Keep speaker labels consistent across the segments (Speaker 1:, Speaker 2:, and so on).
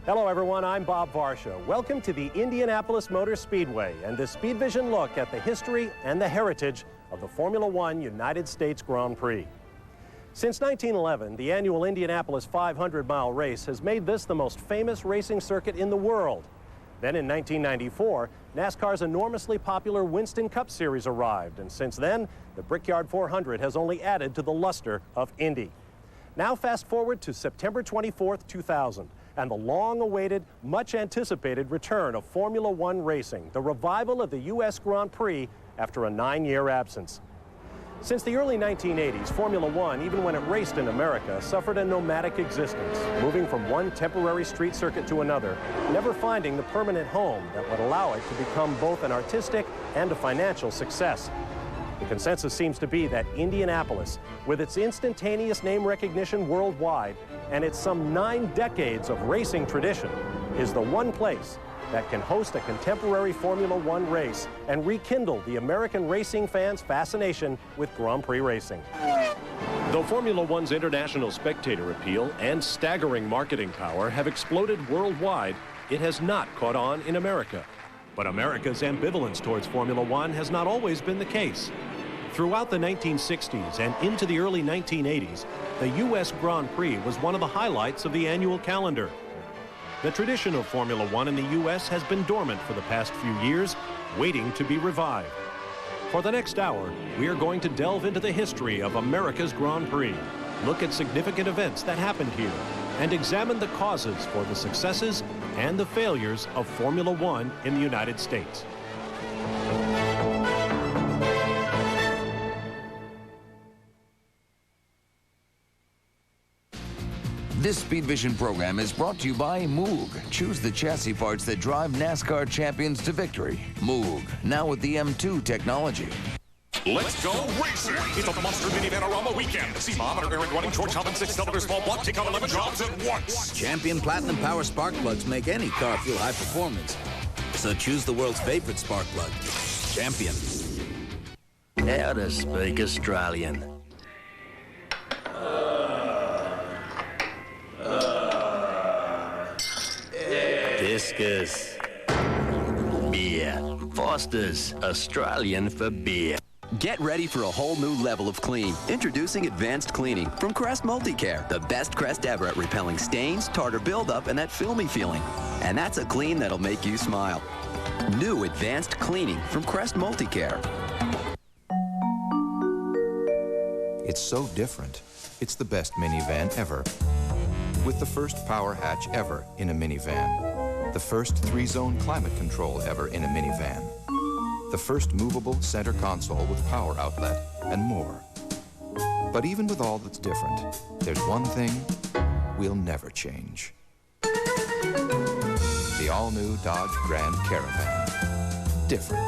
Speaker 1: Hello everyone, I'm Bob Varsha. Welcome to the Indianapolis Motor Speedway and this Speedvision look at the history and the heritage of the Formula One United States Grand Prix. Since 1911, the annual Indianapolis 500-mile race has made this the most famous racing circuit in the world. Then in 1994, NASCAR's enormously popular Winston Cup Series arrived, and since then, the Brickyard 400 has only added to the luster of Indy. Now fast forward to September 24th, 2000. And the long-awaited, much-anticipated return of Formula One racing, the revival of the U.S. Grand Prix after a 9-year absence. Since the early 1980s, Formula One, even when it raced in America, suffered a nomadic existence, moving from one temporary street circuit to another, never finding the permanent home that would allow it to become both an artistic and a financial success. The consensus seems to be that Indianapolis, with its instantaneous name recognition worldwide and its some 9 decades of racing tradition, is the one place that can host a contemporary Formula One race and rekindle the American racing fans' fascination with Grand Prix racing. Though Formula One's international spectator appeal and staggering marketing power have exploded worldwide, it has not caught on in America. But America's ambivalence towards Formula One has not always been the case. Throughout the 1960s and into the early 1980s, the U.S. Grand Prix was one of the highlights of the annual calendar. The tradition of Formula One in the U.S. has been dormant for the past few years, waiting to be revived. For the next hour, we are going to delve into the history of America's Grand Prix, look at significant events that happened here, and examine the causes for the successes and the failures of Formula One in the United States.
Speaker 2: This Speedvision program is brought to you by Moog. Choose the chassis parts that drive NASCAR champions to victory. Moog, now with the M2 technology.
Speaker 3: Let's go racing! It's a monster mini-Vanarama weekend. See Mom and Eric running George Hubbins 6-cylinder small block, take out 11 jobs at once.
Speaker 4: Champion Platinum Power spark plugs make any car feel high performance. So choose the world's favorite spark plug, Champion.
Speaker 5: How to speak Australian. Discus. Beer. Foster's, Australian for beer.
Speaker 6: Get ready for a whole new level of clean. Introducing Advanced Cleaning from Crest Multicare. The best Crest ever at repelling stains, tartar buildup, and that filmy feeling. And that's a clean that'll make you smile. New Advanced Cleaning from Crest Multicare.
Speaker 7: It's so different. It's the best minivan ever. With the first power hatch ever in a minivan. The first 3-zone climate control ever in a minivan. The first movable center console with power outlet, and more. But even with all that's different, there's one thing we'll never change. The all-new Dodge Grand Caravan. Different.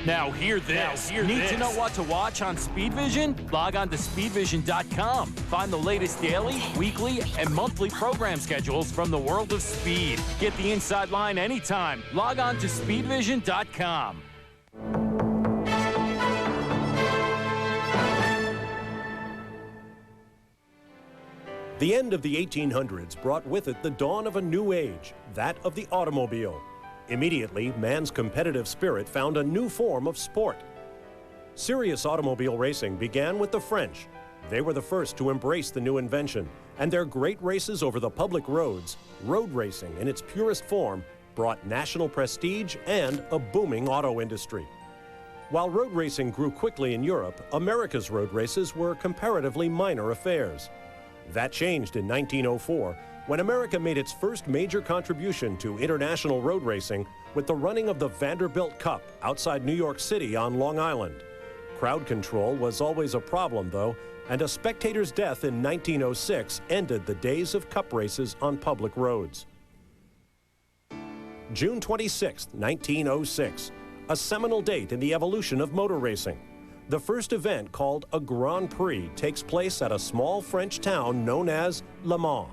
Speaker 8: Now hear this. Need to know what to watch on Speedvision? Log on to Speedvision.com. Find the latest daily, weekly, and monthly program schedules from the world of speed. Get the inside line anytime. Log on to Speedvision.com.
Speaker 1: The end of the 1800s brought with it the dawn of a new age, that of the automobile. Immediately, man's competitive spirit found a new form of sport. Serious automobile racing began with the French. They were the first to embrace the new invention, and their great races over the public roads, road racing in its purest form, brought national prestige and a booming auto industry. While road racing grew quickly in Europe, America's road races were comparatively minor affairs. That changed in 1904, when America made its first major contribution to international road racing with the running of the Vanderbilt Cup outside New York City on Long Island. Crowd control was always a problem, though, and a spectator's death in 1906 ended the days of cup races on public roads. June 26, 1906, a seminal date in the evolution of motor racing. The first event, called a Grand Prix, takes place at a small French town known as Le Mans.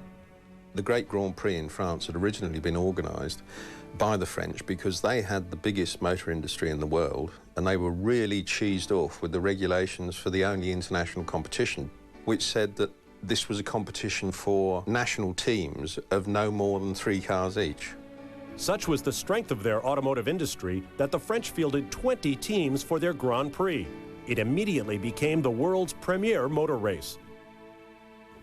Speaker 9: The Great Grand Prix in France had originally been organised by the French because they had the biggest motor industry in the world, and they were really cheesed off with the regulations for the only international competition, which said that This was a competition for national teams of no more than 3 cars each.
Speaker 1: Such was the strength of their automotive industry that the French fielded 20 teams for their Grand Prix. It immediately became the world's premier motor race.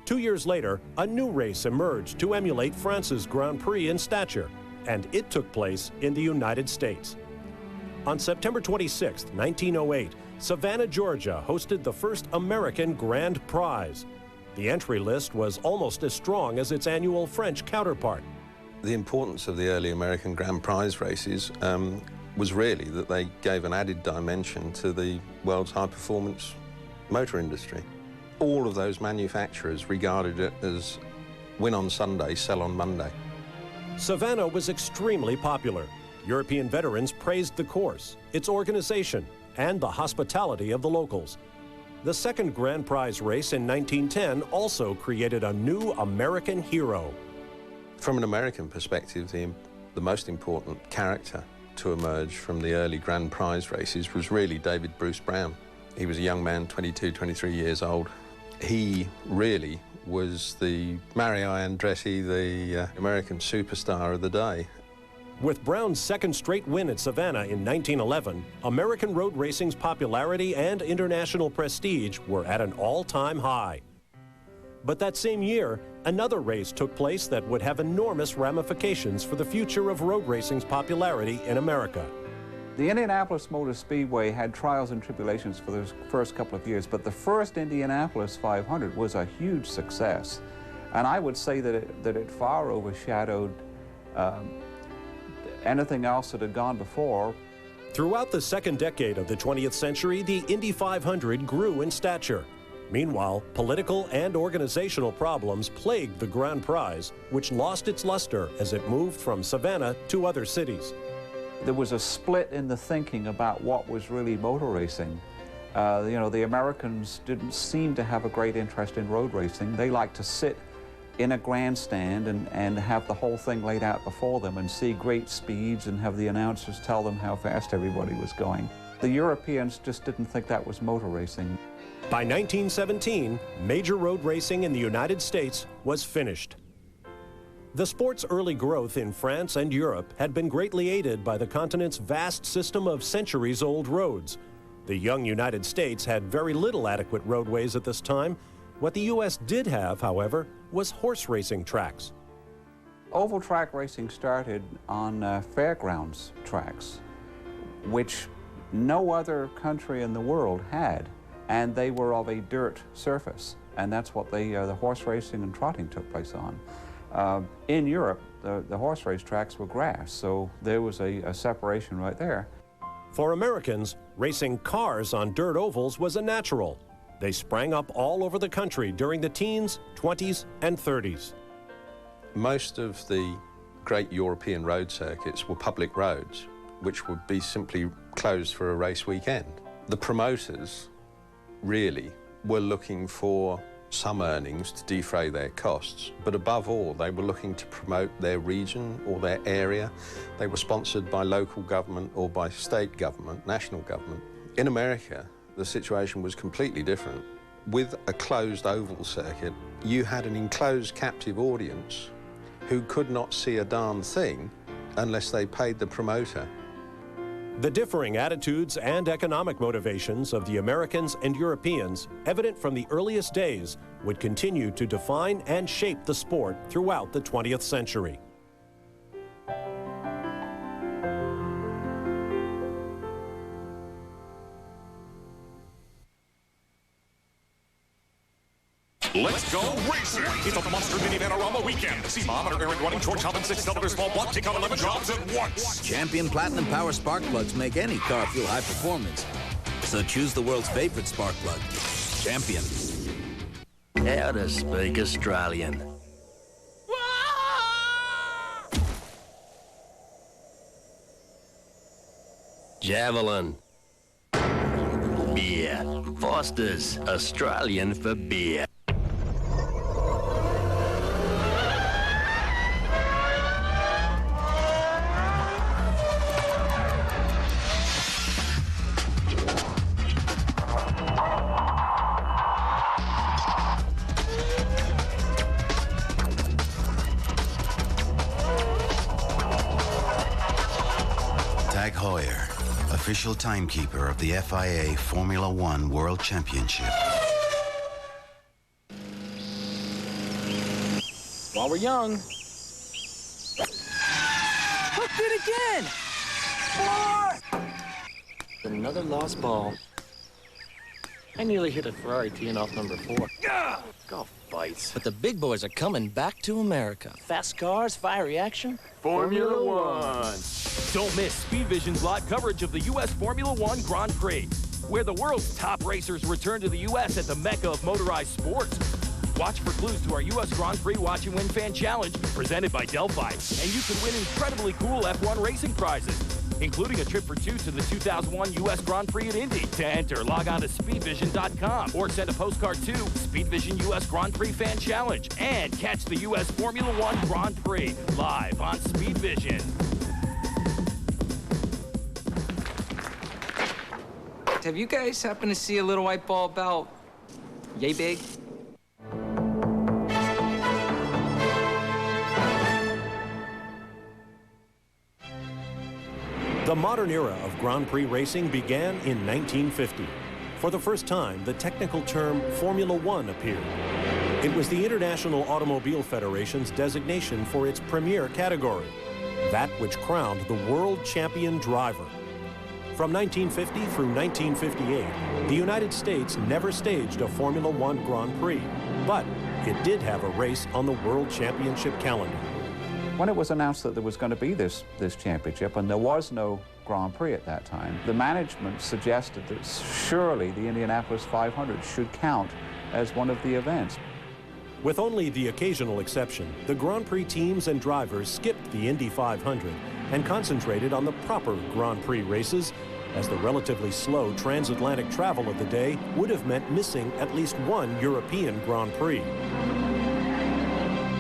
Speaker 1: 2 years later, a new race emerged to emulate France's Grand Prix in stature, and it took place in the United States. On September 26, 1908, Savannah, Georgia hosted the first American Grand Prize. The entry list was almost as strong as its annual French counterpart.
Speaker 9: The importance of the early American Grand Prize races was really that they gave an added dimension to the world's high-performance motor industry. All of those manufacturers regarded it as win on Sunday, sell on Monday.
Speaker 1: Savannah was extremely popular. European veterans praised the course, its organization, and the hospitality of the locals. The second Grand Prize race in 1910 also created a new American hero.
Speaker 9: From an American perspective, the most important character to emerge from the early Grand Prize races was really David Bruce Brown. He was a young man, 22, 23 years old. He really was the Mario Andretti, the American superstar of the day.
Speaker 1: With Brown's second straight win at Savannah in 1911, American road racing's popularity and international prestige were at an all-time high. But that same year, another race took place that would have enormous ramifications for the future of road racing's popularity in America.
Speaker 10: The Indianapolis Motor Speedway had trials and tribulations for those first couple of years, but the first Indianapolis 500 was a huge success. And I would say that it far overshadowed anything else that had gone before.
Speaker 1: Throughout the second decade of the 20th century, the Indy 500 grew in stature. Meanwhile, political and organizational problems plagued the Grand Prize, which lost its luster as it moved from Savannah to other cities.
Speaker 10: There was a split in the thinking about what was really motor racing. The Americans didn't seem to have a great interest in road racing. They liked to sit in a grandstand and have the whole thing laid out before them and see great speeds and have the announcers tell them how fast everybody was going. The Europeans just didn't think that was motor racing.
Speaker 1: By 1917, major road racing in the United States was finished. The sport's early growth in France and Europe had been greatly aided by the continent's vast system of centuries-old roads. The young United States had very little adequate roadways at this time. What the U.S. did have, however, was horse racing tracks.
Speaker 10: Oval track racing started on fairgrounds tracks, which no other country in the world had, and they were of a dirt surface, and that's what the horse racing and trotting took place on. In Europe, the horse race tracks were grass, so there was a separation right there.
Speaker 1: For Americans, racing cars on dirt ovals was a natural. They sprang up all over the country during the teens, 20s, and 30s.
Speaker 9: Most of the great European road circuits were public roads, which would be simply closed for a race weekend. The promoters really were looking for some earnings to defray their costs, but above all, they were looking to promote their region or their area. They were sponsored by local government or by state government, national government. In America, the situation was completely different. With a closed oval circuit, you had an enclosed captive audience who could not see a darn thing unless they paid the promoter.
Speaker 1: The differing attitudes and economic motivations of the Americans and Europeans, evident from the earliest days, would continue to define and shape the sport throughout the 20th century.
Speaker 3: Let's go racing! It's a monster mini-panorama weekend. See Mom and her errand running, short chop, and 6-cylinder small block. Take on 11 jobs at once.
Speaker 4: Champion Platinum Power spark plugs make any car feel high performance. So choose the world's favorite spark plug, Champion.
Speaker 5: How to speak Australian. Javelin. Beer. Foster's, Australian for beer.
Speaker 11: official timekeeper of the FIA Formula One World Championship.
Speaker 8: While we're young.
Speaker 12: Hooked it again! 4!
Speaker 13: Another lost ball. I nearly hit a Ferrari teeing off number 4. Golf bites.
Speaker 12: But the big boys are coming back to America. Fast cars, fiery action.
Speaker 8: Formula One. Don't miss Speedvision's live coverage of the U.S. Formula One Grand Prix, where the world's top racers return to the U.S. at the mecca of motorized sports. Watch for clues to our U.S. Grand Prix Watch and Win Fan Challenge, presented by Delphi, and you can win incredibly cool F1 racing prizes, including a trip for 2 to the 2001 U.S. Grand Prix at Indy. To enter, log on to Speedvision.com or send a postcard to Speedvision U.S. Grand Prix Fan Challenge and catch the U.S. Formula One Grand Prix live on Speedvision.
Speaker 14: Have you guys happened to see a little white ball about yay big?
Speaker 1: The modern era of Grand Prix racing began in 1950. For the first time, the technical term Formula One appeared. It was the International Automobile Federation's designation for its premier category, that which crowned the world champion driver. From 1950 through 1958, the United States never staged a Formula One Grand Prix, but it did have a race on the World Championship calendar.
Speaker 10: When it was announced that there was going to be this championship, and there was no Grand Prix at that time, the management suggested that surely the Indianapolis 500 should count as one of the events.
Speaker 1: With only the occasional exception, the Grand Prix teams and drivers skipped the Indy 500 and concentrated on the proper Grand Prix races, as the relatively slow transatlantic travel of the day would have meant missing at least one European Grand Prix.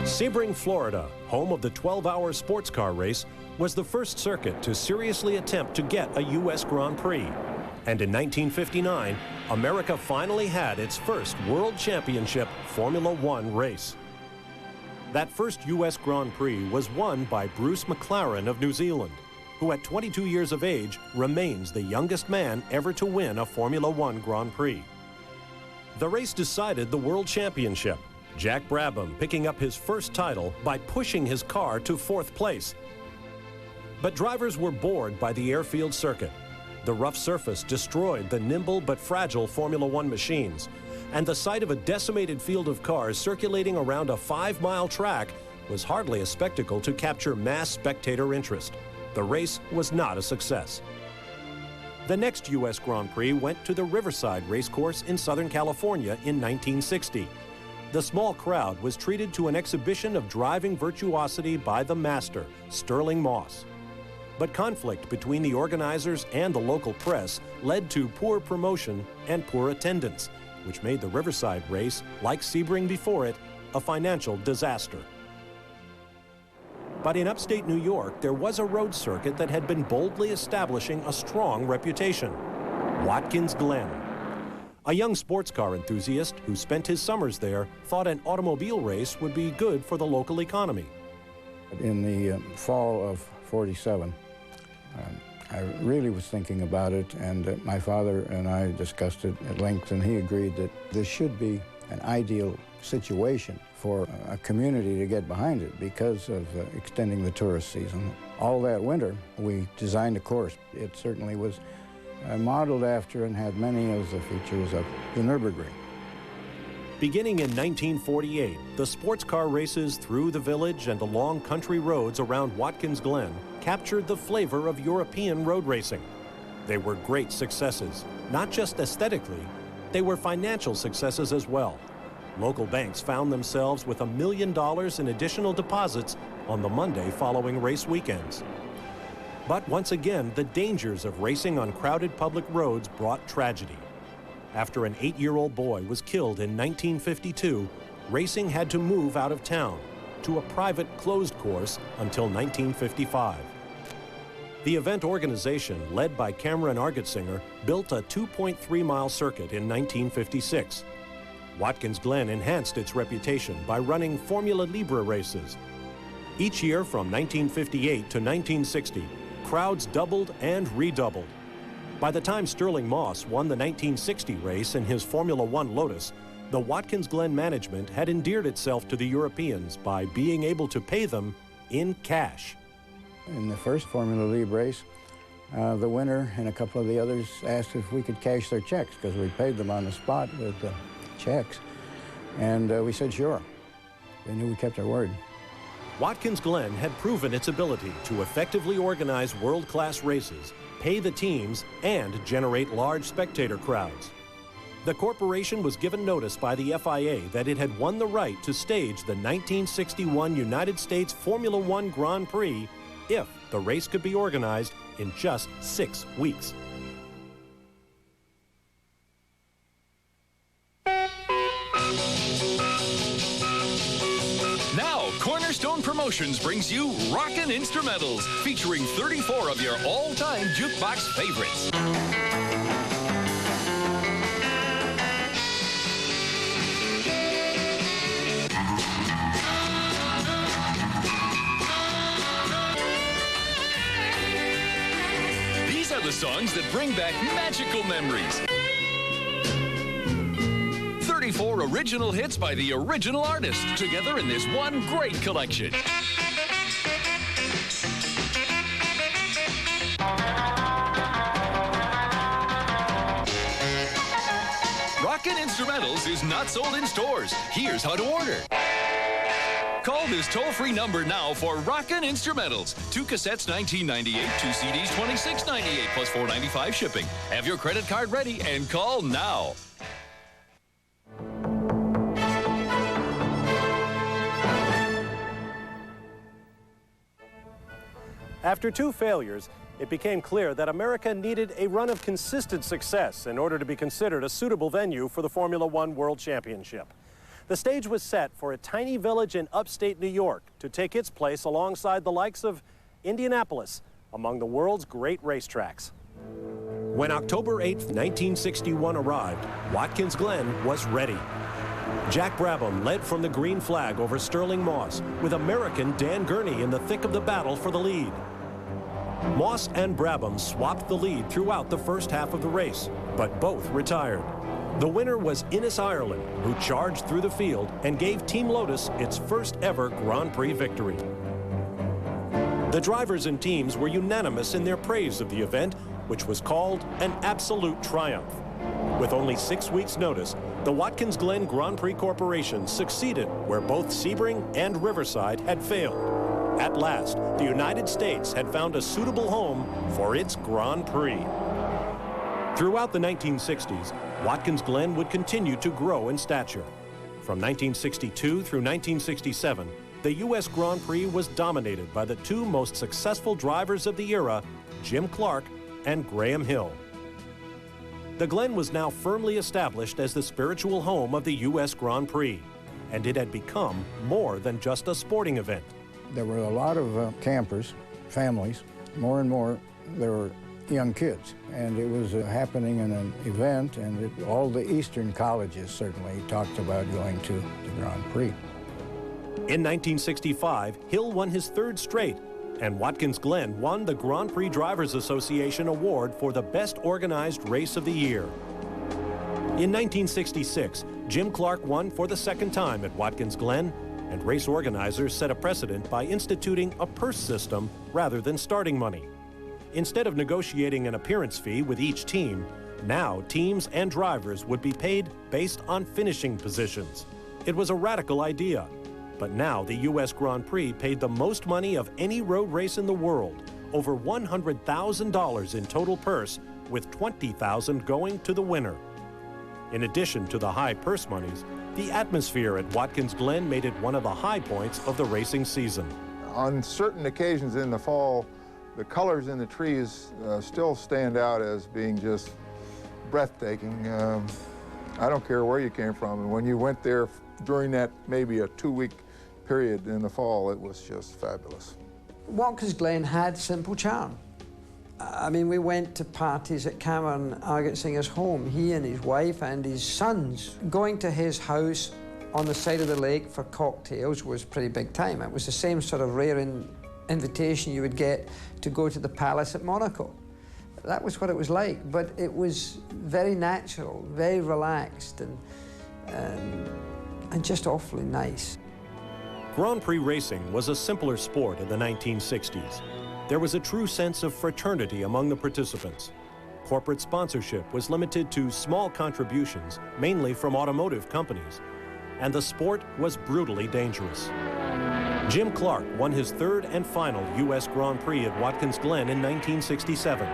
Speaker 1: Sebring, Florida, home of the 12-hour sports car race, was the first circuit to seriously attempt to get a U.S. Grand Prix. And in 1959, America finally had its first World Championship Formula One race. That first U.S. Grand Prix was won by Bruce McLaren of New Zealand, who at 22 years of age remains the youngest man ever to win a Formula One Grand Prix. The race decided the World Championship, Jack Brabham picking up his first title by pushing his car to 4th place. But drivers were bored by the airfield circuit. The rough surface destroyed the nimble but fragile Formula One machines, and the sight of a decimated field of cars circulating around a 5-mile track was hardly a spectacle to capture mass spectator interest. The race was not a success. The next U.S. Grand Prix went to the Riverside Racecourse in Southern California in 1960. The small crowd was treated to an exhibition of driving virtuosity by the master, Sterling Moss. But conflict between the organizers and the local press led to poor promotion and poor attendance, which made the Riverside race, like Sebring before it, a financial disaster. But in upstate New York, there was a road circuit that had been boldly establishing a strong reputation: Watkins Glen. A young sports car enthusiast who spent his summers there thought an automobile race would be good for the local economy.
Speaker 15: In the fall of '47, I really was thinking about it, and my father and I discussed it at length, and he agreed that this should be an ideal situation for a community to get behind it because of extending the tourist season. All that winter, we designed a course. It certainly was modeled after and had many of the features of the Nürburgring.
Speaker 1: Beginning in 1948, the sports car races through the village and along country roads around Watkins Glen captured the flavor of European road racing. They were great successes, not just aesthetically, they were financial successes as well. Local banks found themselves with $1 million in additional deposits on the Monday following race weekends. But once again, the dangers of racing on crowded public roads brought tragedy. After an 8-year-old boy was killed in 1952, racing had to move out of town to a private closed course until 1955. The event organization, led by Cameron Argetsinger, built a 2.3-mile circuit in 1956. Watkins Glen enhanced its reputation by running Formula Libre races. Each year from 1958 to 1960, crowds doubled and redoubled. By the time Sterling Moss won the 1960 race in his Formula One Lotus, the Watkins Glen management had endeared itself to the Europeans by being able to pay them in cash.
Speaker 15: In the first Formula League race, the winner and a couple of the others asked if we could cash their checks because we paid them on the spot with checks. And we said, sure. They knew we kept our word.
Speaker 1: Watkins Glen had proven its ability to effectively organize world-class races, pay the teams, and generate large spectator crowds. The corporation was given notice by the FIA that it had won the right to stage the 1961 United States Formula One Grand Prix if the race could be organized in just 6 weeks.
Speaker 16: Now, Cornerstone Promotions brings you Rockin' Instrumentals, featuring 34 of your all-time jukebox favorites. These are the songs that bring back magical memories. 34 original hits by the original artist, together in this one great collection. Rockin' Instrumentals is not sold in stores. Here's how to order. Call this toll-free number now for Rockin' Instrumentals. 2 cassettes, $19.98. 2 CDs, $26.98 plus $4.95 shipping. Have your credit card ready and call now.
Speaker 1: After 2 failures, it became clear that America needed a run of consistent success in order to be considered a suitable venue for the Formula One World Championship. The stage was set for a tiny village in upstate New York to take its place alongside the likes of Indianapolis, among the world's great racetracks. When October 8, 1961 arrived, Watkins Glen was ready. Jack Brabham led from the green flag over Sterling Moss, with American Dan Gurney in the thick of the battle for the lead. Moss and Brabham swapped the lead throughout the first half of the race, but both retired. The winner was Innes Ireland, who charged through the field and gave Team Lotus its first ever Grand Prix victory. The drivers and teams were unanimous in their praise of the event, which was called an absolute triumph. With only 6 weeks' notice, the Watkins Glen Grand Prix Corporation succeeded where both Sebring and Riverside had failed. At last, the United States had found a suitable home for its Grand Prix. Throughout the 1960s, Watkins Glen would continue to grow in stature. From 1962 through 1967, the U.S. Grand Prix was dominated by the 2 most successful drivers of the era, Jim Clark and Graham Hill. The Glen was now firmly established as the spiritual home of the U.S. Grand Prix, and it had become more than just a sporting event.
Speaker 15: There were a lot of campers, families. More and more, there were young kids, and it was happening in an event, and all the Eastern colleges certainly talked about going to the Grand Prix.
Speaker 1: In 1965, Hill won his 3rd straight, and Watkins Glen won the Grand Prix Drivers Association Award for the best organized race of the year. In 1966, Jim Clark won for the 2nd time at Watkins Glen, and race organizers set a precedent by instituting a purse system rather than starting money. Instead of negotiating an appearance fee with each team, now teams and drivers would be paid based on finishing positions. It was a radical idea, but now the U.S. Grand Prix paid the most money of any road race in the world, over $100,000 in total purse, with $20,000 going to the winner. In addition to the high purse monies, the atmosphere at Watkins Glen made it one of the high points of the racing season.
Speaker 17: On certain occasions in the fall, the colors in the trees still stand out as being just breathtaking. I don't care where you came from, and when you went there during that maybe a 2-week period in the fall, it was just fabulous.
Speaker 18: Watkins Glen had simple charm. I mean, we went to parties at Cameron Argetsinger's home, he and his wife and his sons. Going to his house on the side of the lake for cocktails was pretty big time. It was the same sort of rare invitation you would get to go to the palace at Monaco. That was what it was like, but it was very natural, very relaxed, and just awfully nice.
Speaker 1: Grand Prix racing was a simpler sport in the 1960s. There was a true sense of fraternity among the participants. Corporate sponsorship was limited to small contributions, mainly from automotive companies, and the sport was brutally dangerous. Jim Clark won his third and final U.S. Grand Prix at Watkins Glen in 1967.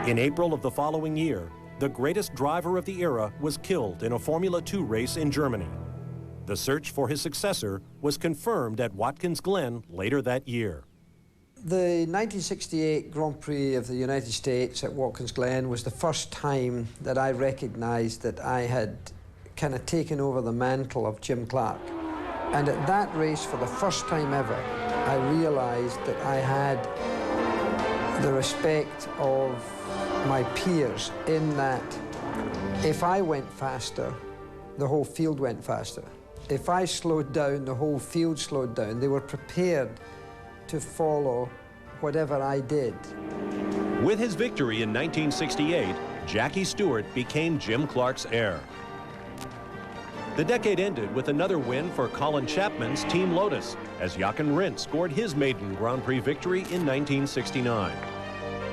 Speaker 1: In April of the following year, the greatest driver of the era was killed in a Formula 2 race in Germany. The search for his successor was confirmed at Watkins Glen later that year.
Speaker 18: The 1968 Grand Prix of the United States at Watkins Glen was the first time that I recognized that I had kind of taken over the mantle of Jim Clark. And at that race, for the first time ever, I realized that I had the respect of my peers in that if I went faster, the whole field went faster. If I slowed down, the whole field slowed down. They were prepared to follow whatever I did.
Speaker 1: With his victory in 1968, Jackie Stewart became Jim Clark's heir. The decade ended with another win for Colin Chapman's Team Lotus, as Jochen Rindt scored his maiden Grand Prix victory in 1969.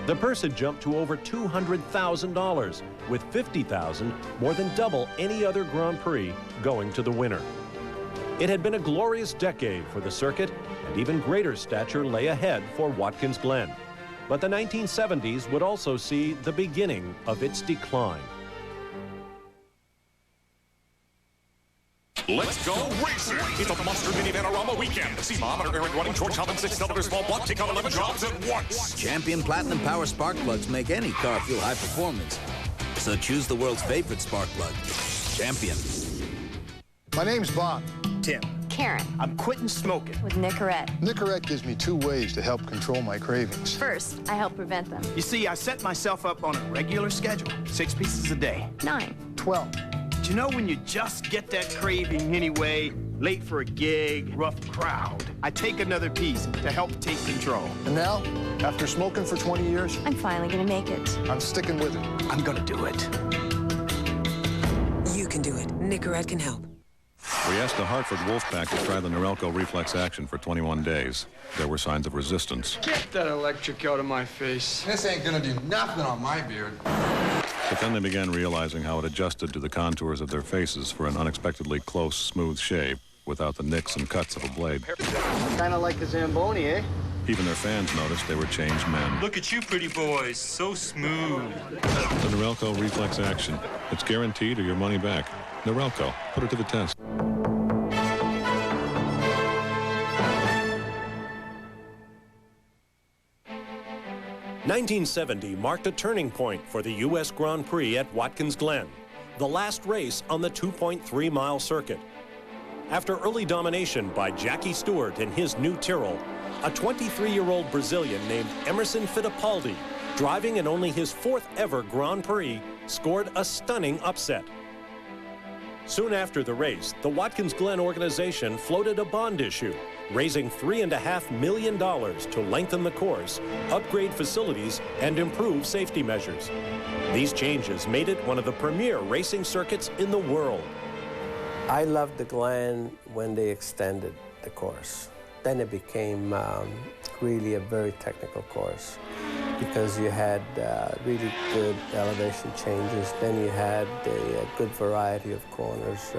Speaker 1: The purse had jumped to over $200,000, with $50,000, more than double any other Grand Prix, going to the winner. It had been a glorious decade for the circuit, and even greater stature lay ahead for Watkins Glen. But the 1970s would also see the beginning of its decline.
Speaker 3: Let's go racing! It's a monster mini Vanarama weekend. See Mom and her Aaron running George Hopkins 6-cylinder small block, take out 11 jobs at once.
Speaker 4: Champion Platinum Power spark plugs make any car feel high performance. So choose the world's favorite spark plug, Champion.
Speaker 19: My name's Bob.
Speaker 20: Tim.
Speaker 21: Karen.
Speaker 19: I'm quitting smoking.
Speaker 21: With Nicorette.
Speaker 19: Nicorette gives me 2 ways to help control my cravings.
Speaker 21: First, I help prevent them.
Speaker 20: You see, I set myself up on a regular schedule. 6 pieces a day.
Speaker 21: 9.
Speaker 19: 12.
Speaker 20: Do you know when you just get that craving anyway, late for a gig, rough crowd, I take another piece to help take control.
Speaker 19: And now, after smoking for 20 years,
Speaker 21: I'm finally gonna make it.
Speaker 19: I'm sticking with it.
Speaker 20: I'm gonna do it.
Speaker 22: You can do it. Nicorette can help.
Speaker 23: We asked the Hartford Wolfpack to try the Norelco reflex action for 21 days. There were signs of resistance.
Speaker 24: Get that electric out of my face.
Speaker 19: This ain't gonna do nothing on my beard.
Speaker 23: But then they began realizing how it adjusted to the contours of their faces for an unexpectedly close, smooth shave without the nicks and cuts of a blade.
Speaker 24: Kind of like a Zamboni, eh?
Speaker 23: Even their fans noticed they were changed men.
Speaker 24: Look at you pretty boys, so smooth.
Speaker 23: The Norelco reflex action. It's guaranteed or your money back. Norelco, put it to the test.
Speaker 1: 1970 marked a turning point for the U.S. Grand Prix at Watkins Glen, the last race on the 2.3-mile circuit. After early domination by Jackie Stewart in his new Tyrrell, a 23-year-old Brazilian named Emerson Fittipaldi, driving in only his 4th ever Grand Prix, scored a stunning upset. Soon after the race, the Watkins Glen organization floated a bond issue, raising $3.5 million to lengthen the course, upgrade facilities, and improve safety measures. These changes made it one of the premier racing circuits in the world.
Speaker 25: I loved the Glen when they extended the course. Then it became really a very technical course because you had really good elevation changes. Then you had a good variety of corners,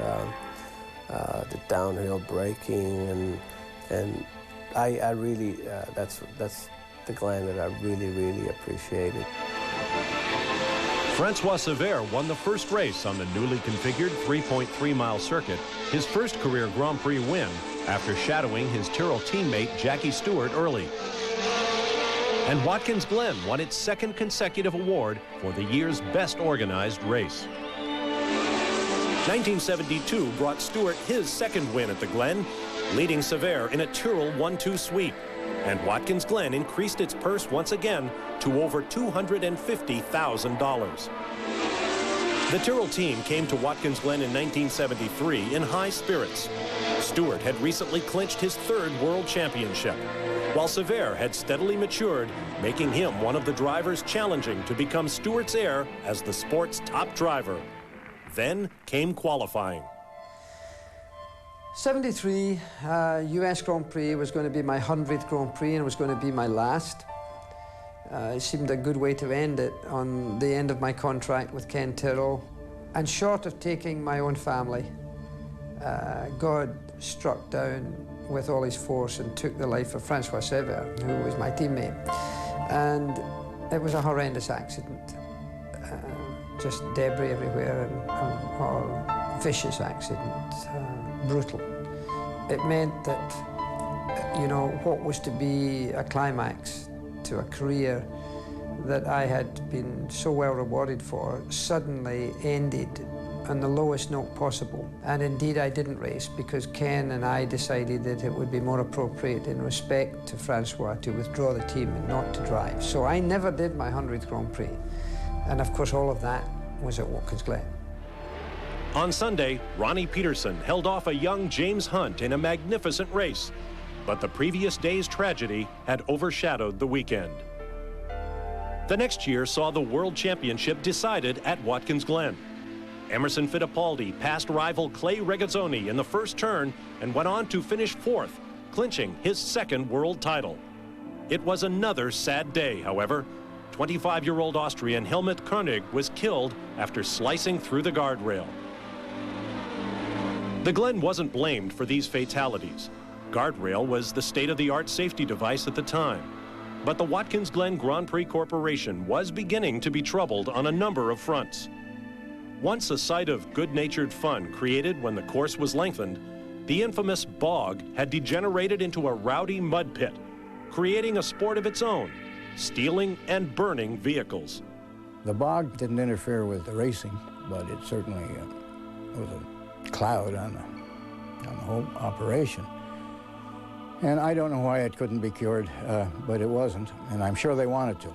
Speaker 25: the downhill braking, and I really, that's the Glen that I really appreciated.
Speaker 1: Francois Sever won the first race on the newly configured 3.3-mile circuit, his first career Grand Prix win after shadowing his Tyrrell teammate Jackie Stewart early. And Watkins Glen won its 2nd consecutive award for the year's best organized race. 1972 brought Stewart his 2nd win at the Glen, leading Sever in a Tyrrell 1-2 sweep. And Watkins Glen increased its purse once again to over $250,000. The Tyrrell team came to Watkins Glen in 1973 in high spirits. Stewart had recently clinched his 3rd world championship, while Sever had steadily matured, making him one of the drivers challenging to become Stewart's heir as the sport's top driver. Then came qualifying.
Speaker 18: 73 US Grand Prix was going to be my 100th Grand Prix, and it was going to be my last. It seemed a good way to end it on the end of my contract with Ken Tyrrell. And short of taking my own family, God struck down with all his force and took the life of Francois Sever, who was my teammate. And it was a horrendous accident. Just debris everywhere, and or vicious accident, brutal. It meant that, you know, what was to be a climax to a career that I had been so well rewarded for suddenly ended on the lowest note possible. And indeed I didn't race because Ken and I decided that it would be more appropriate in respect to Francois to withdraw the team and not to drive. So I never did my 100th Grand Prix. And of course all of that was at Watkins Glen.
Speaker 1: On Sunday, Ronnie Peterson held off a young James Hunt in a magnificent race, but the previous day's tragedy had overshadowed the weekend. The next year saw the World Championship decided at Watkins Glen. Emerson Fittipaldi passed rival Clay Regazzoni in the first turn and went on to finish 4th, clinching his 2nd world title. It was another sad day, however. 25-year-old Austrian Helmut Koenig was killed after slicing through the guardrail. The Glen wasn't blamed for these fatalities. Guardrail was the state-of-the-art safety device at the time. But the Watkins Glen Grand Prix Corporation was beginning to be troubled on a number of fronts. Once a site of good-natured fun created when the course was lengthened, the infamous bog had degenerated into a rowdy mud pit, creating a sport of its own, stealing and burning vehicles.
Speaker 15: The bog didn't interfere with the racing, but it certainly was a cloud on the whole operation. And I don't know why it couldn't be cured, but it wasn't, and I'm sure they wanted to.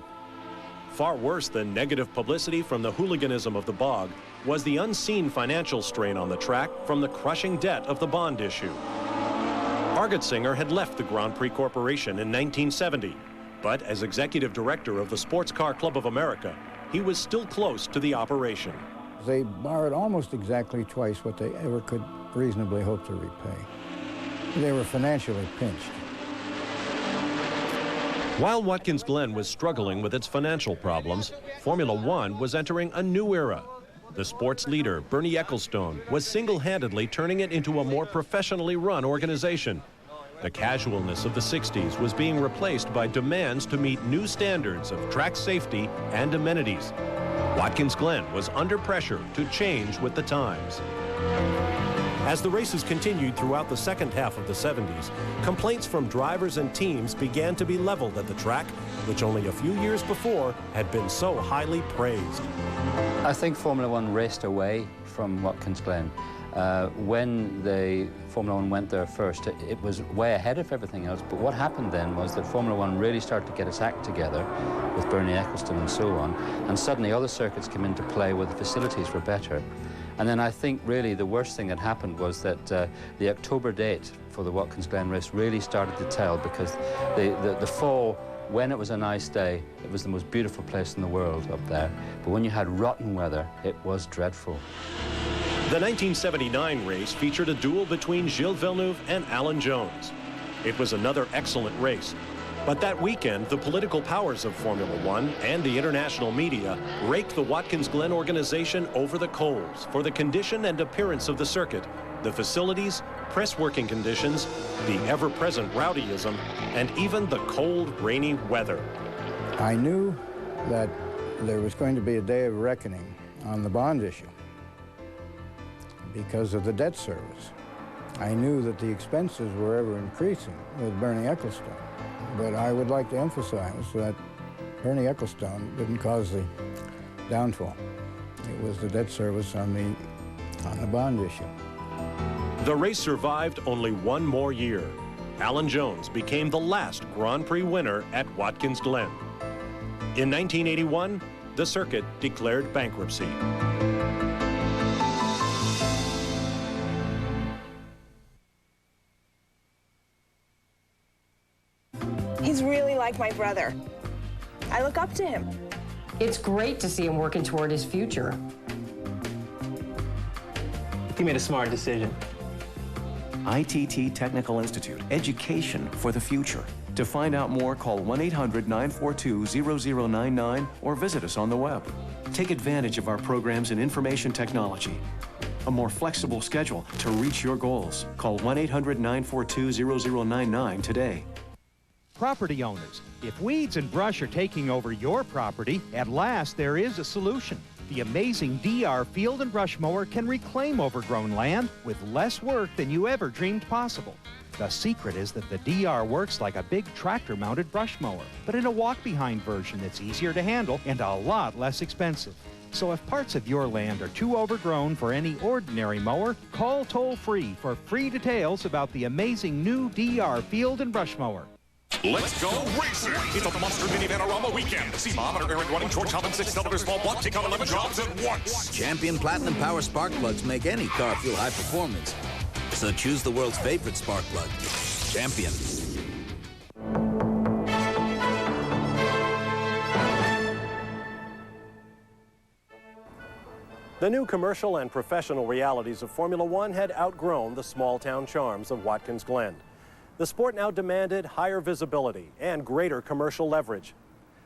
Speaker 1: Far worse than negative publicity from the hooliganism of the bog was the unseen financial strain on the track from the crushing debt of the bond issue. Argetsinger had left the Grand Prix Corporation in 1970, but as executive director of the Sports Car Club of America, he was still close to the operation.
Speaker 15: They borrowed almost exactly twice what they ever could reasonably hope to repay. They were financially pinched.
Speaker 1: While Watkins Glen was struggling with its financial problems, Formula One was entering a new era. The sports leader, Bernie Ecclestone, was single-handedly turning it into a more professionally run organization. The casualness of the 60s was being replaced by demands to meet new standards of track safety and amenities. Watkins Glen was under pressure to change with the times. As the races continued throughout the second half of the 70s, complaints from drivers and teams began to be leveled at the track, which only a few years before had been so highly praised.
Speaker 2: I think Formula One raced away from Watkins Glen. When the Formula One went there first, it was way ahead of everything else. But what happened then was that Formula One really started to get its act together with Bernie Ecclestone and so on. And suddenly other circuits came into play where the facilities were better. And then I think really the worst thing that happened was that the October date for the Watkins Glen race really started to tell, because the fall, when it was a nice day, it was the most beautiful place in the world up there. But when you had rotten weather, it was dreadful.
Speaker 1: The 1979 race featured a duel between Gilles Villeneuve and Alan Jones. It was another excellent race. But that weekend, the political powers of Formula One and the international media raked the Watkins Glen organization over the coals for the condition and appearance of the circuit, the facilities, press working conditions, the ever-present rowdyism, and even the cold, rainy weather.
Speaker 15: I knew that there was going to be a day of reckoning on the bond issue because of the debt service. I knew that the expenses were ever increasing with Bernie Ecclestone. But I would like to emphasize that Bernie Ecclestone didn't cause the downfall. It was the debt service on the bond issue.
Speaker 1: The race survived only one more year. Alan Jones became the last Grand Prix winner at Watkins Glen. In 1981, the circuit declared bankruptcy.
Speaker 5: really like my brother. I look up to him.
Speaker 6: It's great to see him working toward his future.
Speaker 7: He made a smart decision.
Speaker 9: ITT Technical Institute, education for the future. To find out more, call 1-800-942-0099 or visit us on the web. Take advantage of our programs in information technology. A more flexible schedule to reach your goals. Call 1-800-942-0099 today.
Speaker 11: Property owners, if weeds and brush are taking over your property, at last there is a solution. The amazing DR Field and Brush Mower can reclaim overgrown land with less work than you ever dreamed possible. The secret is that the DR works like a big tractor-mounted brush mower, but in a walk-behind version that's easier to handle and a lot less expensive. So if parts of your land are too overgrown for any ordinary mower, call toll-free for free details about the amazing new DR Field and Brush Mower.
Speaker 3: Let's go racing! It's a Monster Mini Panorama weekend. See Mom and Aaron running George Hopkins 6-cylinder small block, take out 11 jobs at once.
Speaker 4: Champion Platinum Power spark plugs make any car feel high performance. So choose the world's favorite spark plug, Champion.
Speaker 1: The new commercial and professional realities of Formula One had outgrown the small-town charms of Watkins Glen. The sport now demanded higher visibility and greater commercial leverage.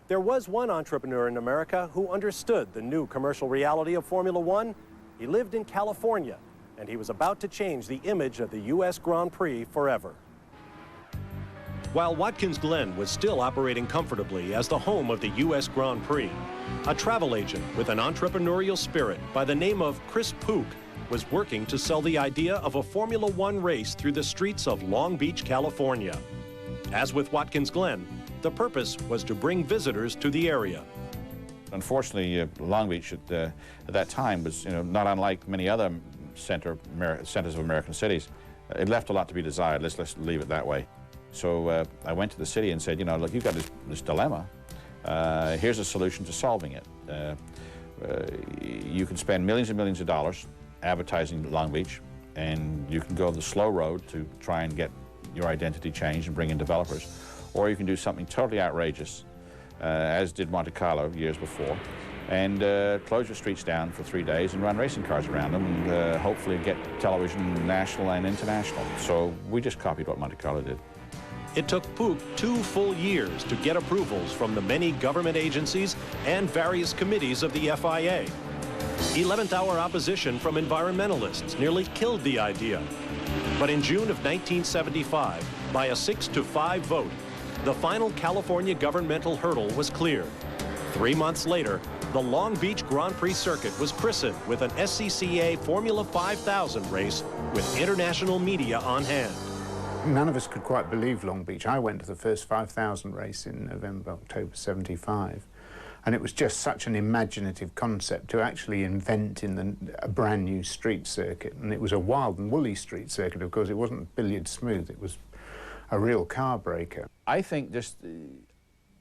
Speaker 1: There was one entrepreneur in America who understood the new commercial reality of Formula One. He lived in California, and he was about to change the image of the U.S. Grand Prix forever. While Watkins Glen was still operating comfortably as the home of the U.S. Grand Prix, a travel agent with an entrepreneurial spirit by the name of Chris Pook was working to sell the idea of a Formula One race through the streets of Long Beach, California. As with Watkins Glen, the purpose was to bring visitors to the area.
Speaker 26: Unfortunately, Long Beach at that time was, not unlike many other centers of American cities. It left a lot to be desired. Let's leave it that way. So I went to the city and said, look, you've got this dilemma. Here's a solution to solving it. You can spend millions and millions of dollars advertising Long Beach, and you can go the slow road to try and get your identity changed and bring in developers, or you can do something totally outrageous, as did Monte Carlo years before, and close your streets down for 3 days and run racing cars around them, and hopefully get television national and international. So we just copied what Monte Carlo did.
Speaker 1: It took Pook 2 full years to get approvals from the many government agencies and various committees of the FIA. 11th-hour opposition from environmentalists nearly killed the idea. But in June of 1975, by a 6-5 vote, the final California governmental hurdle was cleared. 3 months later, the Long Beach Grand Prix circuit was christened with an SCCA Formula 5000 race with international media on hand.
Speaker 15: None of us could quite believe Long Beach. I went to the first 5,000 race in November, October 75. And it was just such an imaginative concept to actually invent a brand new street circuit. And it was a wild and woolly street circuit, of course. It wasn't billiard smooth. It was a real car breaker.
Speaker 26: I think just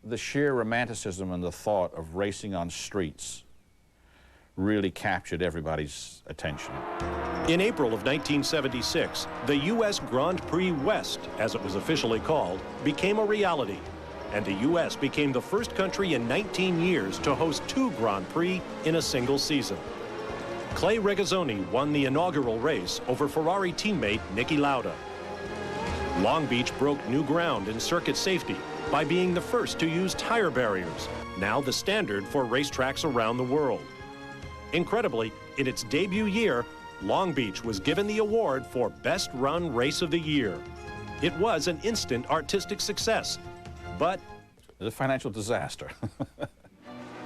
Speaker 26: the sheer romanticism and the thought of racing on streets really captured everybody's attention.
Speaker 1: In April of 1976, the U.S. Grand Prix West, as it was officially called, became a reality. And the U.S. became the first country in 19 years to host 2 Grand Prix in a single season. Clay Regazzoni won the inaugural race over Ferrari teammate Niki Lauda. Long Beach broke new ground in circuit safety by being the first to use tire barriers, now the standard for racetracks around the world. Incredibly, in its debut year, Long Beach was given the award for Best Run Race of the Year. It was an instant artistic success, but
Speaker 26: it was a financial disaster.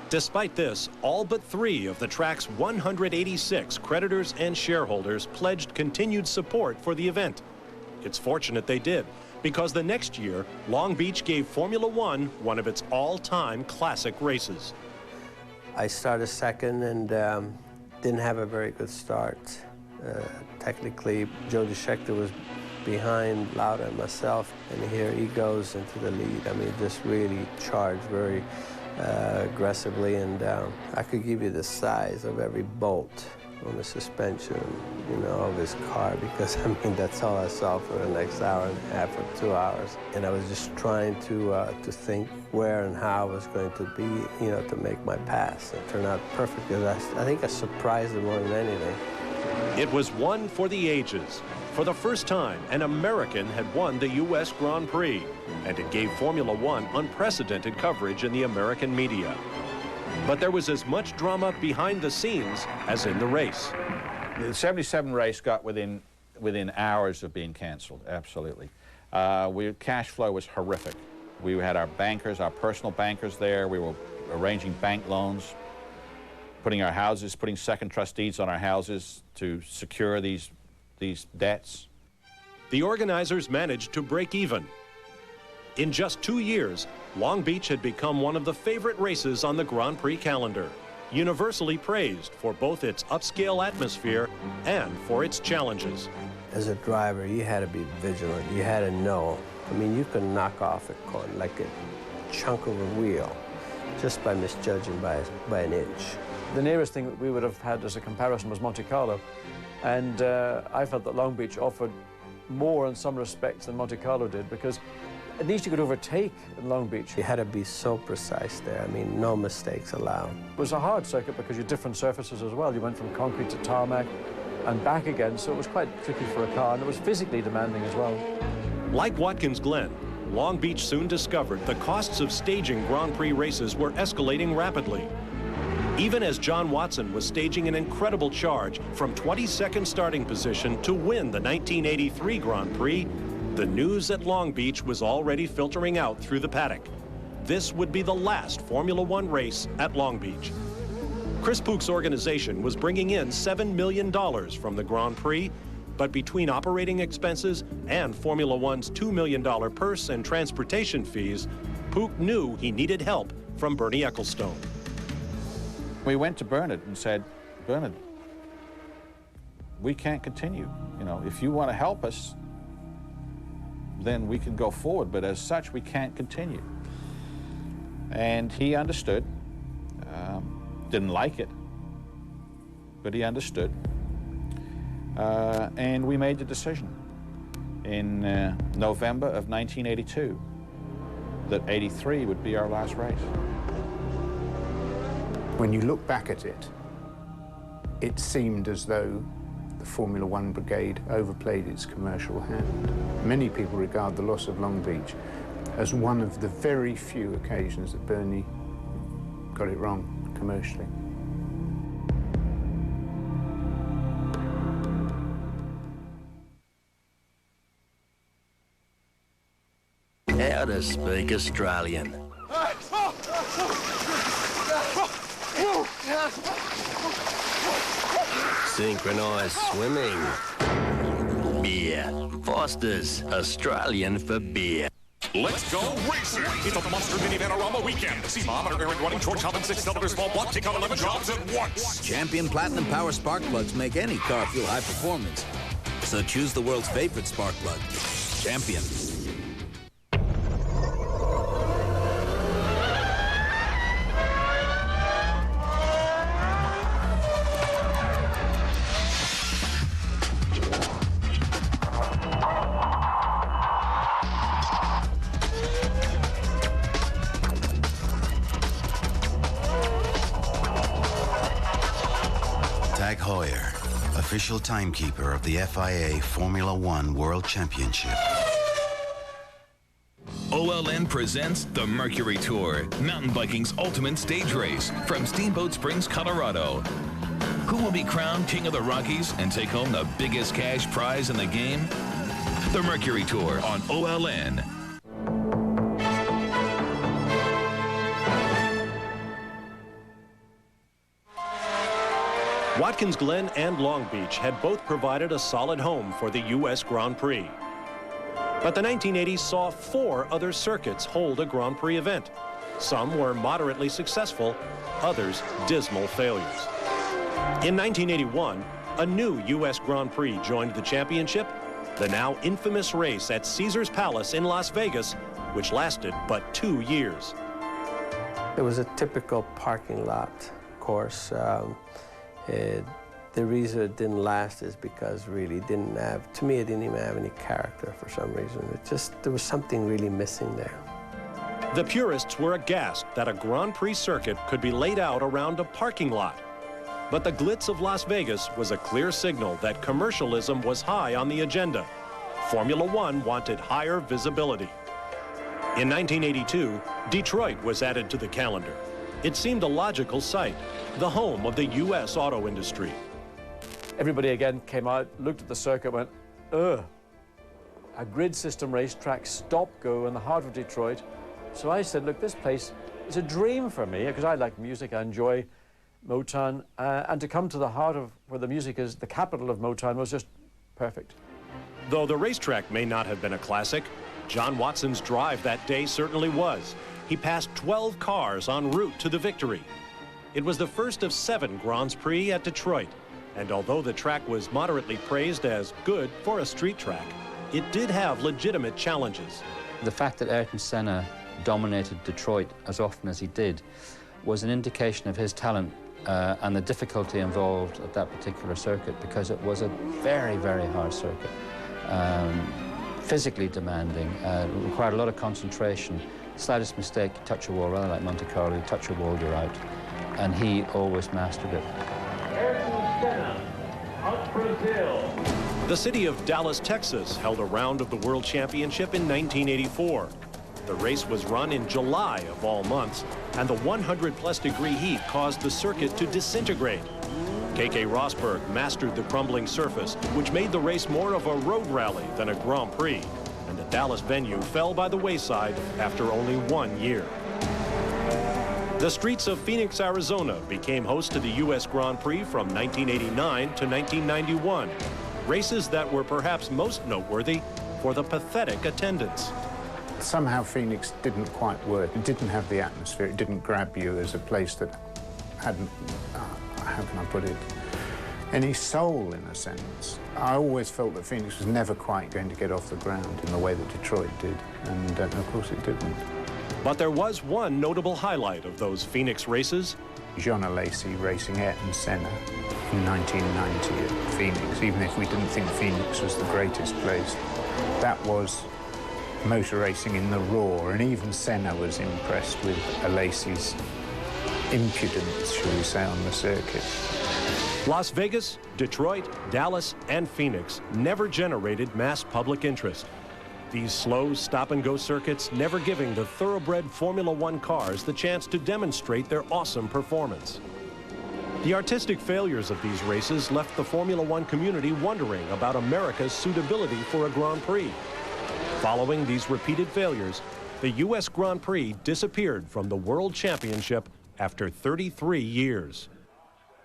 Speaker 1: Despite this, all but 3 of the track's 186 creditors and shareholders pledged continued support for the event. It's fortunate they did, because the next year, Long Beach gave Formula One one of its all-time classic races.
Speaker 25: I started second and didn't have a very good start. Technically, Jody Scheckter was behind Lauda and myself, and here he goes into the lead. I mean, just really charged very aggressively, and I could give you the size of every bolt on the suspension, you know, of his car, because, I mean, that's all I saw for the next hour and a half or 2 hours. And I was just trying to think where and how I was going to be, you know, to make my pass. It turned out perfect, because I think I surprised him more than anything.
Speaker 1: It was one for the ages. For the first time, an American had won the U.S. Grand Prix, and it gave Formula One unprecedented coverage in the American media. But there was as much drama behind the scenes as in the race.
Speaker 26: The 77 race got within hours of being canceled, absolutely. Cash flow was horrific. We had our bankers, our personal bankers there. We were arranging bank loans, putting second trust deeds on our houses to secure these debts.
Speaker 1: The organizers managed to break even. In just 2 years, Long Beach had become one of the favorite races on the Grand Prix calendar, universally praised for both its upscale atmosphere and for its challenges.
Speaker 25: As a driver, you had to be vigilant. You had to know. I mean, you could knock off a corner like a chunk of a wheel just by misjudging by an inch.
Speaker 8: The nearest thing that we would have had as a comparison was Monte Carlo. And I felt that Long Beach offered more in some respects than Monte Carlo did, because at least you could overtake in Long Beach.
Speaker 25: You had to be so precise there. I mean, no mistakes allowed.
Speaker 8: It was a hard circuit because you had different surfaces as well. You went from concrete to tarmac and back again, so it was quite tricky for a car, and it was physically demanding as well.
Speaker 1: Like Watkins Glen, Long Beach soon discovered the costs of staging Grand Prix races were escalating rapidly. Even as John Watson was staging an incredible charge from 22nd starting position to win the 1983 Grand Prix, the news at Long Beach was already filtering out through the paddock. This would be the last Formula One race at Long Beach. Chris Pook's organization was bringing in $7 million from the Grand Prix, but between operating expenses and Formula One's $2 million purse and transportation fees, Pook knew he needed help from Bernie Ecclestone.
Speaker 26: We went to Bernard and said, Bernard, we can't continue. You know, if you want to help us, then we can go forward, but as such, we can't continue. And he understood. Didn't like it, but he understood. And we made the decision in November of 1982 that 83 would be our last race.
Speaker 10: When you look back at it, it seemed as though the Formula One brigade overplayed its commercial hand. Many people regard the loss of Long Beach as one of the very few occasions that Bernie got it wrong commercially.
Speaker 12: How to speak Australian. Synchronised swimming. Beer. Foster's, Australian for beer.
Speaker 3: Let's go racing! It's a Monster Mini Panorama weekend. See Mom and her errand running George Hobbin 6-cylinder small block, take out 11 jobs at once.
Speaker 4: Champion Platinum Power spark plugs make any car feel high performance. So choose the world's favorite spark plug, Champion.
Speaker 13: Official timekeeper of the FIA Formula One World Championship.
Speaker 14: OLN presents the Mercury Tour, mountain biking's ultimate stage race from Steamboat Springs, Colorado. Who will be crowned King of the Rockies and take home the biggest cash prize in the game? The Mercury Tour on OLN.
Speaker 1: Watkins Glen and Long Beach had both provided a solid home for the U.S. Grand Prix. But the 1980s saw 4 other circuits hold a Grand Prix event. Some were moderately successful, others dismal failures. In 1981, a new U.S. Grand Prix joined the championship, the now infamous race at Caesars Palace in Las Vegas, which lasted but 2 years.
Speaker 25: It was a typical parking lot course. The reason it didn't last is because really it didn't have, to me, it didn't even have any character for some reason. It just, there was something really missing there.
Speaker 1: The purists were aghast that a Grand Prix circuit could be laid out around a parking lot. But the glitz of Las Vegas was a clear signal that commercialism was high on the agenda. Formula One wanted higher visibility. In 1982, Detroit was added to the calendar. It seemed a logical site, the home of the U.S. auto industry.
Speaker 8: Everybody again came out, looked at the circuit, went, ugh. A grid system racetrack, stop-go in the heart of Detroit. So I said, look, this place is a dream for me, because I like music, I enjoy Motown, and to come to the heart of where the music is, the capital of Motown, was just perfect.
Speaker 1: Though the racetrack may not have been a classic, John Watson's drive that day certainly was. He passed 12 cars en route to the victory. It was the first of 7 Grands Prix at Detroit, and although the track was moderately praised as good for a street track, it did have legitimate challenges.
Speaker 2: The fact that Ayrton Senna dominated Detroit as often as he did was an indication of his talent and the difficulty involved at that particular circuit, because it was a very, very hard circuit. Physically demanding, required a lot of concentration. Slightest mistake, you touch a wall, rather like Monte Carlo, you touch a wall, you're out. And he always mastered it.
Speaker 1: Ayrton Senna of Brazil. The city of Dallas, Texas held a round of the World Championship in 1984. The race was run in July of all months, and the 100-plus degree heat caused the circuit to disintegrate. K.K. Rosberg mastered the crumbling surface, which made the race more of a road rally than a Grand Prix, and the Dallas venue fell by the wayside after only 1 year. The streets of Phoenix, Arizona became host to the U.S. Grand Prix from 1989 to 1991, races that were perhaps most noteworthy for the pathetic attendance.
Speaker 10: Somehow Phoenix didn't quite work. It didn't have the atmosphere. It didn't grab you as a place that hadn't, how can I put it, any soul in a sense. I always felt that Phoenix was never quite going to get off the ground in the way that Detroit did, and of course it didn't.
Speaker 1: But there was one notable highlight of those Phoenix races.
Speaker 10: John Alesi racing Ayrton Senna in 1990 at Phoenix, even if we didn't think Phoenix was the greatest place. That was motor racing in the raw, and even Senna was impressed with Alesi's impudence, shall we say, on the circuit.
Speaker 1: Las Vegas, Detroit, Dallas, and Phoenix never generated mass public interest. These slow stop-and-go circuits never giving the thoroughbred Formula One cars the chance to demonstrate their awesome performance. The artistic failures of these races left the Formula One community wondering about America's suitability for a Grand Prix. Following these repeated failures, the U.S. Grand Prix disappeared from the World Championship after 33 years.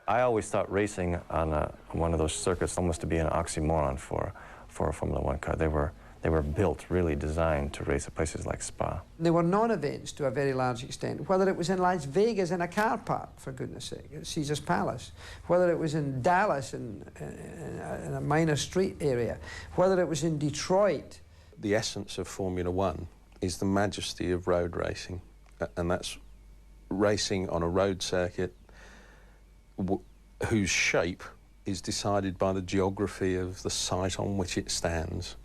Speaker 16: I always thought racing on one of those circuits almost to be an oxymoron for a Formula One car. They were built, really designed to race at places like Spa.
Speaker 18: They were non-events to a very large extent, whether it was in Las Vegas in a car park, for goodness sake, at Caesar's Palace, whether it was in Dallas in a minor street area, whether it was in Detroit.
Speaker 17: The essence of Formula One is the majesty of road racing, and that's racing on a road circuit whose shape is decided by the geography of the site on which it stands.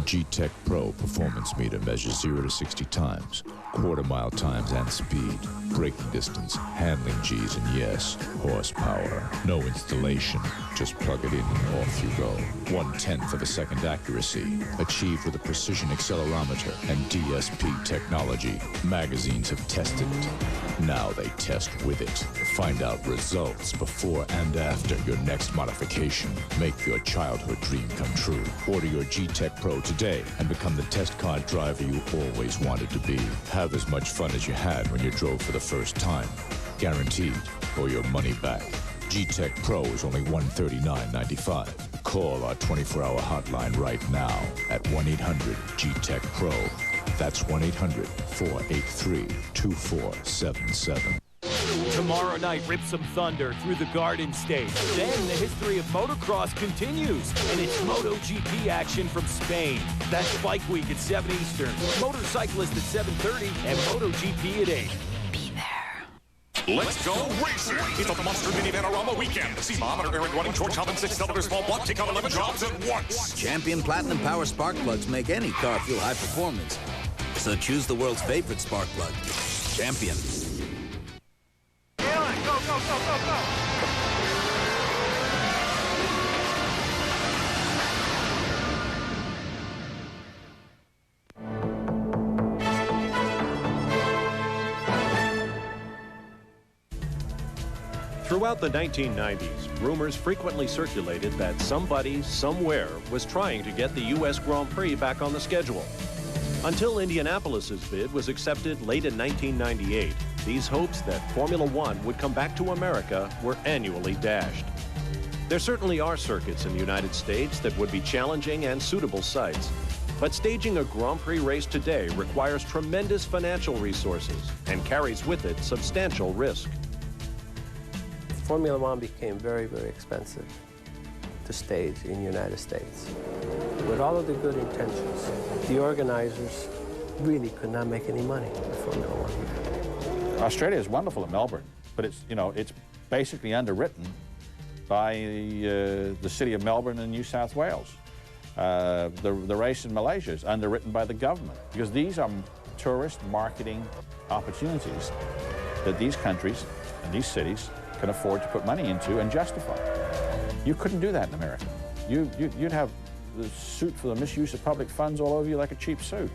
Speaker 19: G-Tech Pro Performance Meter measures 0 to 60 times, quarter-mile times and speed, braking distance, handling Gs, and yes, horsepower. No installation, just plug it in and off you go. 1/10 of a second accuracy, achieved with a precision accelerometer and DSP technology. Magazines have tested it. Now they test with it. Find out results before and after your next modification. Make your childhood dream come true. Order your G-Tech Pro today and become the test car driver you always wanted to be. Have as much fun as you had when you drove for the first time. Guaranteed, or your money back. G-Tech Pro is only $139.95. Call our 24-hour hotline right now at 1-800-G-Tech-PRO. That's 1-800-483-2477.
Speaker 1: To
Speaker 5: Tomorrow night, rip some thunder through the Garden State. Then the history of motocross continues, and it's MotoGP action from Spain. That's Bike Week at 7 Eastern, Motorcyclist at 7:30, and MotoGP at 8.
Speaker 3: Let's go racing! It's a Monster Mini Vanarama weekend. See Mom and her errand running George Hopkins 6-cylinder small block, take out 11 jobs at once.
Speaker 4: Champion Platinum Power spark plugs make any car feel high performance. So choose the world's favorite spark plug, Champion.
Speaker 5: Go, go, go, go, go!
Speaker 1: Throughout the 1990s, rumors frequently circulated that somebody, somewhere, was trying to get the U.S. Grand Prix back on the schedule. Until Indianapolis's bid was accepted late in 1998, these hopes that Formula One would come back to America were annually dashed. There certainly are circuits in the United States that would be challenging and suitable sites, but staging a Grand Prix race today requires tremendous financial resources and carries with it substantial risk.
Speaker 25: Formula One became very, very expensive to stage in the United States. With all of the good intentions, the organizers really could not make any money with Formula One.
Speaker 26: Australia is wonderful at Melbourne, but it's, you know, it's basically underwritten by the city of Melbourne and New South Wales. The race in Malaysia is underwritten by the government, because these are tourist marketing opportunities that these countries and these cities can afford to put money into and justify. You couldn't do that in America. You'd have the suit for the misuse of public funds all over you like a cheap suit.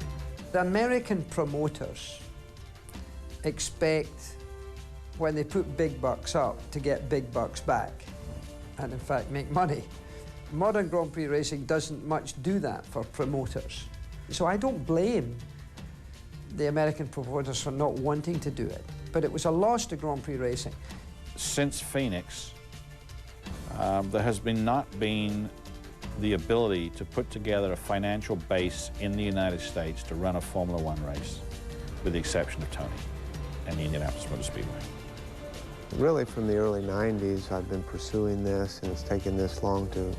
Speaker 18: The American promoters expect, when they put big bucks up, to get big bucks back, and in fact make money. Modern Grand Prix racing doesn't much do that for promoters. So I don't blame the American promoters for not wanting to do it, but it was a loss to Grand Prix racing.
Speaker 26: Since Phoenix, there has not been the ability to put together a financial base in the United States to run a Formula One race, with the exception of Tony and the Indianapolis Motor Speedway.
Speaker 25: Really, from the early 90s, I've been pursuing this, and it's taken this long to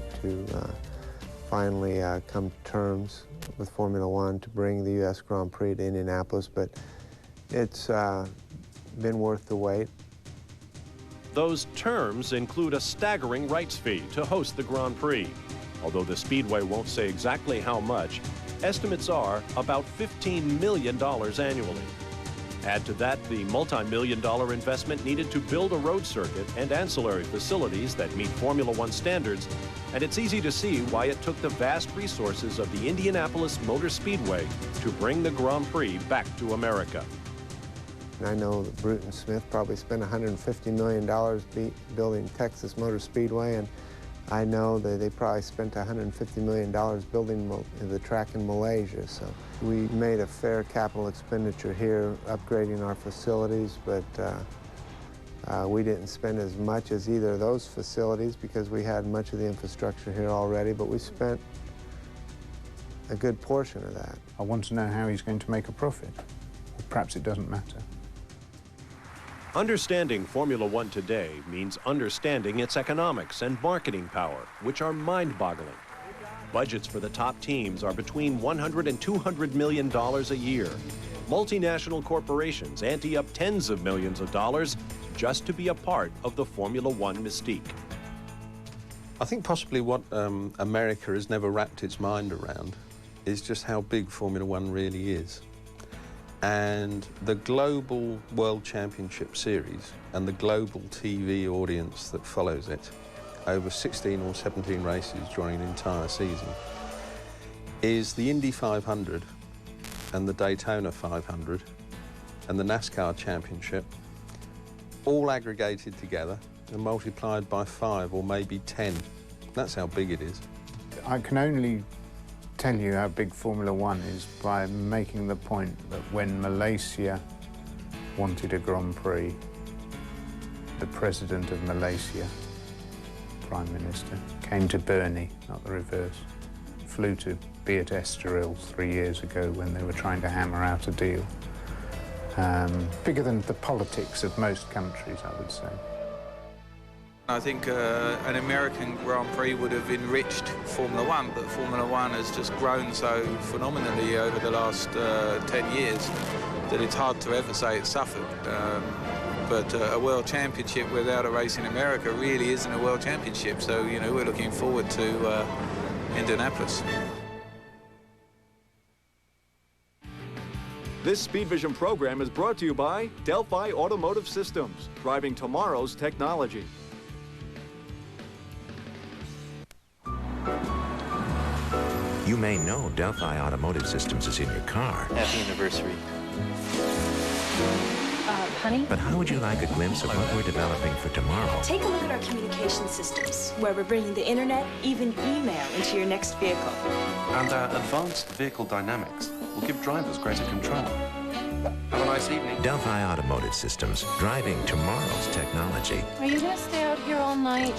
Speaker 25: finally come to terms with Formula One to bring the U.S. Grand Prix to Indianapolis, but it's been worth the wait.
Speaker 1: Those terms include a staggering rights fee to host the Grand Prix. Although the Speedway won't say exactly how much, estimates are about $15 million annually. Add to that the multi-million-dollar investment needed to build a road circuit and ancillary facilities that meet Formula One standards, and it's easy to see why it took the vast resources of the Indianapolis Motor Speedway to bring the Grand Prix back to America.
Speaker 25: I know that Bruton Smith probably spent $150 million building Texas Motor Speedway, and I know that they probably spent $150 million building the track in Malaysia. So we made a fair capital expenditure here, upgrading our facilities, but we didn't spend as much as either of those facilities because we had much of the infrastructure here already, but we spent a good portion of that.
Speaker 10: I want to know how he's going to make a profit. Or perhaps it doesn't matter.
Speaker 1: Understanding Formula One today means understanding its economics and marketing power, which are mind-boggling. Budgets for the top teams are between $100 and $200 million a year. Multinational corporations ante up tens of millions of dollars just to be a part of the Formula One mystique.
Speaker 17: I think possibly what America has never wrapped its mind around is just how big Formula One really is. And the global World Championship Series and the global TV audience that follows it over 16 or 17 races during an entire season is the Indy 500 and the Daytona 500 and the NASCAR Championship all aggregated together and multiplied by 5 or maybe 10. That's how big it is.
Speaker 10: I can only tell you how big Formula One is by making the point that when Malaysia wanted a Grand Prix, the president of Malaysia, Prime Minister, came to Burnie, not the reverse, flew to be at Estoril 3 years ago when they were trying to hammer out a deal, bigger than the politics of most countries, I would say.
Speaker 6: I think an American Grand Prix would have enriched Formula One, but Formula One has just grown so phenomenally over the last 10 years that it's hard to ever say it suffered. But a World Championship without a race in America really isn't a World Championship, so, you know, we're looking forward to Indianapolis.
Speaker 20: This Speedvision program is brought to you by Delphi Automotive Systems, driving tomorrow's technology.
Speaker 21: You may know Delphi Automotive Systems is in your car.
Speaker 7: Happy anniversary.
Speaker 22: Honey?
Speaker 21: But how would you like a glimpse of what we're developing for tomorrow?
Speaker 22: Take a look at our communication systems, where we're bringing the internet, even email, into your next vehicle.
Speaker 23: And our advanced vehicle dynamics will give drivers greater control. Have a nice evening.
Speaker 21: Delphi Automotive Systems, driving tomorrow's technology.
Speaker 22: Are you going to stay out here all night?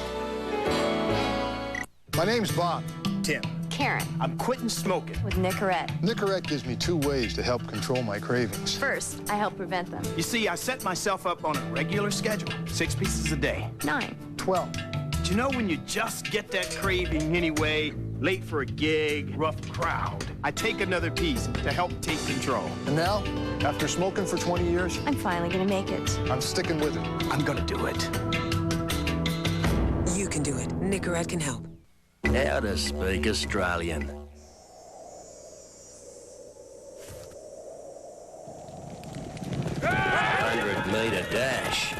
Speaker 24: My name's Bob.
Speaker 27: Tim.
Speaker 22: Karen.
Speaker 27: I'm quitting smoking.
Speaker 22: With Nicorette.
Speaker 24: Nicorette gives me 2 ways to help control my cravings.
Speaker 22: First, I help prevent them.
Speaker 27: You see, I set myself up on a regular schedule. 6 pieces a day.
Speaker 22: 9.
Speaker 24: 12.
Speaker 27: But you know when you just get that craving anyway, late for a gig, rough crowd, I take another piece to help take control.
Speaker 24: And now, after smoking for 20 years,
Speaker 22: I'm finally gonna make it.
Speaker 24: I'm sticking with it.
Speaker 27: I'm gonna do it.
Speaker 28: You can do it. Nicorette can help.
Speaker 12: How to speak Australian. Metre dash.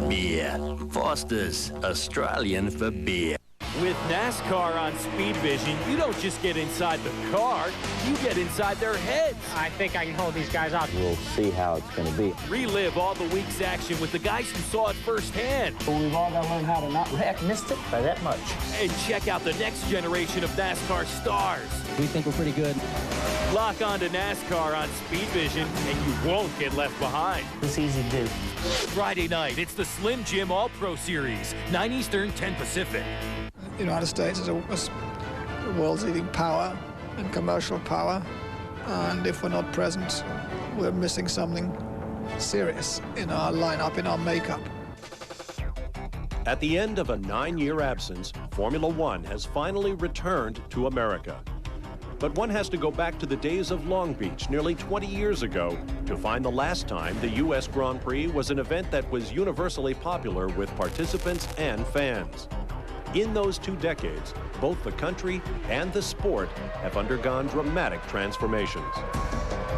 Speaker 12: Beer. Foster's, Australian for beer.
Speaker 5: With NASCAR on Speedvision, you don't just get inside the car, you get inside their heads.
Speaker 7: I think I can hold these guys off.
Speaker 16: We'll see how it's going to be.
Speaker 5: Relive all the week's action with the guys who saw it firsthand.
Speaker 7: But we've all got to learn how to not wreck. Missed it by that much.
Speaker 5: And check out the next generation of NASCAR stars.
Speaker 7: We think we're pretty good.
Speaker 5: Lock on to NASCAR on Speedvision, and you won't get left behind.
Speaker 7: It's easy to do.
Speaker 5: Friday night, it's the Slim Jim All-Pro Series, 9 Eastern, 10 Pacific.
Speaker 29: The United States is the world's leading power and commercial power, and if we're not present, we're missing something serious in our lineup, in our makeup.
Speaker 1: At the end of a 9-year absence, Formula One has finally returned to America. But one has to go back to the days of Long Beach nearly 20 years ago to find the last time the U.S. Grand Prix was an event that was universally popular with participants and fans. In those 2 decades, both the country and the sport have undergone dramatic transformations.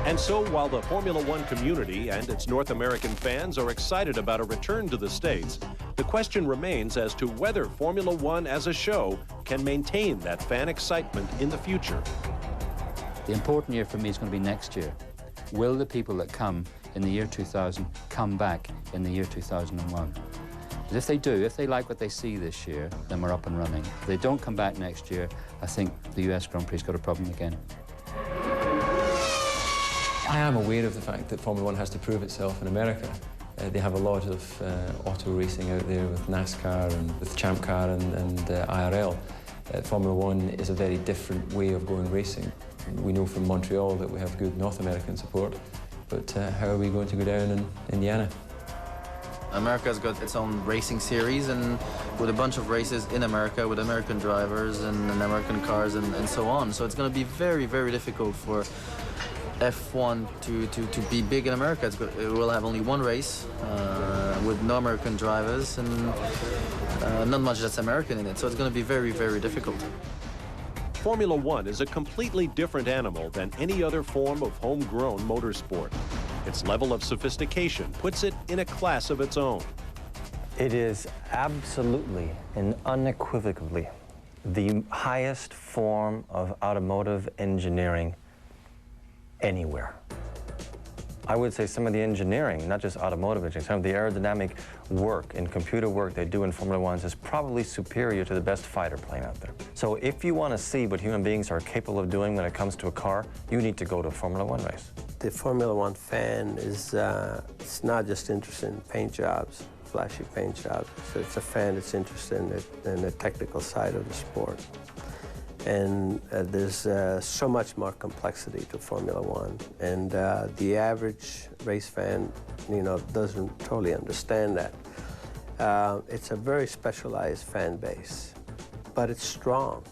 Speaker 1: And so while the Formula One community and its North American fans are excited about a return to the States, the question remains as to whether Formula One as a show can maintain that fan excitement in the future.
Speaker 2: The important year for me is going to be next year. Will the people that come in the year 2000 come back in the year 2001? If they do, if they like what they see this year, then we're up and running. If they don't come back next year, I think the US Grand Prix's got a problem again.
Speaker 16: I am aware of the fact that Formula One has to prove itself in America. They have a lot of auto racing out there with NASCAR and with Champ Car and IRL. Formula One is a very different way of going racing. We know from Montreal that we have good North American support, but how are we going to go down in Indiana?
Speaker 30: America's got its own racing series, and with a bunch of races in America with American drivers and American cars and so on. So it's going to be very, very difficult for F1 to be big in America. It will have only 1 race with no American drivers and not much that's American in it. So it's going to be very, very difficult.
Speaker 1: Formula One is a completely different animal than any other form of homegrown motorsport. Its level of sophistication puts it in a class of its own.
Speaker 16: It is absolutely and unequivocally the highest form of automotive engineering anywhere. I would say some of the engineering, not just automotive engineering, some of the aerodynamic work and computer work they do in Formula One is probably superior to the best fighter plane out there. So if you want to see what human beings are capable of doing when it comes to a car, you need to go to a Formula One race.
Speaker 25: The Formula One fan is it's not just interested in paint jobs, flashy paint jobs. It's a fan that's interested in the technical side of the sport. And there's so much more complexity to Formula One. And the average race fan, doesn't totally understand that. It's a very specialized fan base, but it's strong.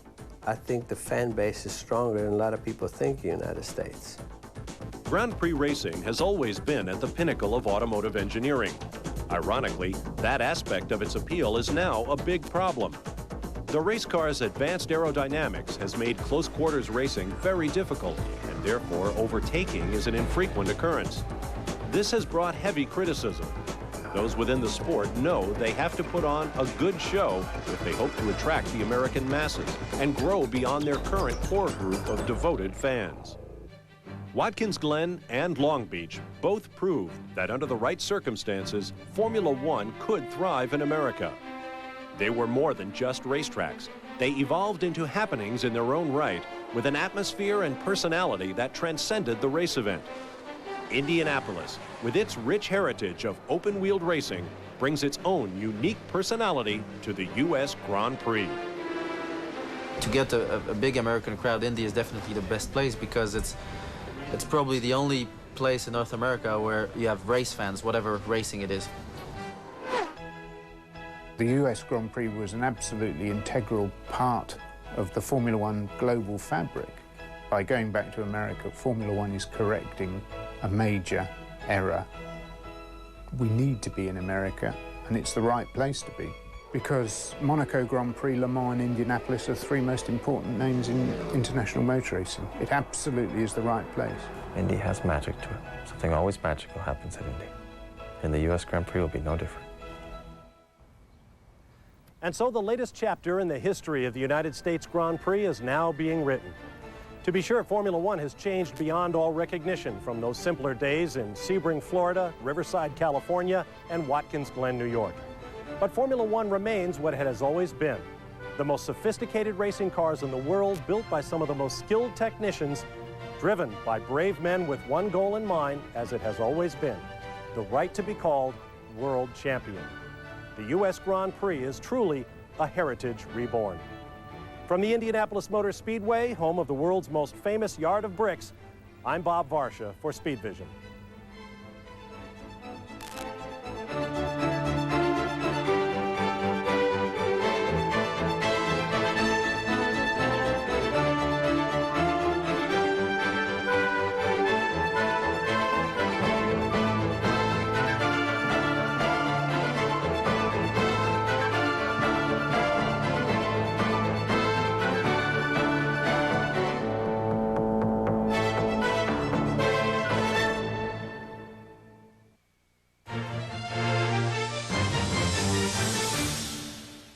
Speaker 25: I think the fan base is stronger than a lot of people think in the United States.
Speaker 1: Grand Prix racing has always been at the pinnacle of automotive engineering. Ironically, that aspect of its appeal is now a big problem. The race car's advanced aerodynamics has made close quarters racing very difficult, and therefore overtaking is an infrequent occurrence. This has brought heavy criticism. Those within the sport know they have to put on a good show if they hope to attract the American masses and grow beyond their current core group of devoted fans. Watkins Glen and Long Beach both proved that under the right circumstances, Formula One could thrive in America. They were more than just racetracks. They evolved into happenings in their own right, with an atmosphere and personality that transcended the race event. Indianapolis, with its rich heritage of open-wheeled racing, brings its own unique personality to the U.S. Grand Prix.
Speaker 30: To get a big American crowd, Indy is definitely the best place because it's probably the only place in North America where you have race fans, whatever racing it is.
Speaker 10: The US Grand Prix was an absolutely integral part of the Formula One global fabric. By going back to America, Formula One is correcting a major error. We need to be in America, and it's the right place to be, because Monaco Grand Prix, Le Mans and Indianapolis are three most important names in international motor racing. It absolutely is the right place.
Speaker 16: Indy has magic to it. Something always magical happens at Indy. And the US Grand Prix will be no different.
Speaker 1: And so the latest chapter in the history of the United States Grand Prix is now being written. To be sure, Formula One has changed beyond all recognition from those simpler days in Sebring, Florida, Riverside, California, and Watkins Glen, New York. But Formula One remains what it has always been. The most sophisticated racing cars in the world, built by some of the most skilled technicians, driven by brave men with one goal in mind, as it has always been, the right to be called world champion. The U.S. Grand Prix is truly a heritage reborn. From the Indianapolis Motor Speedway, home of the world's most famous yard of bricks, I'm Bob Varsha for Speedvision.